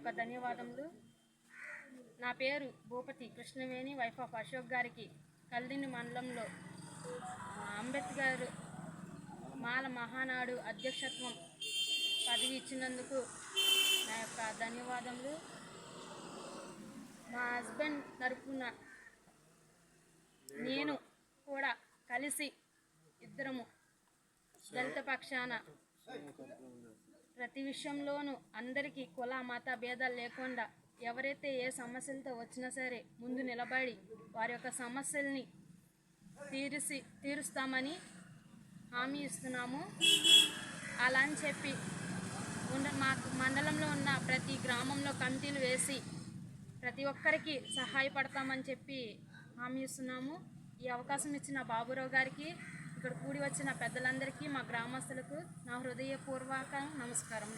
యొక్క ధన్యవాదములు. నా పేరు భూపతి కృష్ణవేణి, వైఫ్ ఆఫ్ అశోక్ గారికి కల్దిని మండలంలో అంబేద్కర్ మాల మహానాడు అధ్యక్షత్వం పదవి ఇచ్చినందుకు నా యొక్క ధన్యవాదములు. మా హస్బెండ్ తరఫున నేను కూడా కలిసి ఇద్దరము దళిత పక్షాన ప్రతి విషయంలోనూ అందరికీ కుల మత భేదాలు లేకుండా ఎవరైతే ఏ సమస్యలతో వచ్చినా సరే ముందు నిలబడి వారి యొక్క సమస్యల్ని తీరుస్తామని హామీ ఇస్తున్నాము. అలా అని చెప్పి మాకు మండలంలో ఉన్న ప్రతి గ్రామంలో కమిటీలు వేసి ప్రతి ఒక్కరికి సహాయపడతామని చెప్పి హామీ ఇస్తున్నాము. ఈ అవకాశం ఇచ్చిన బాబురావు గారికి, ఇక్కడ కూడి వచ్చిన పెద్దలందరికీ, మా గ్రామస్తులకు నా హృదయపూర్వక నమస్కారం.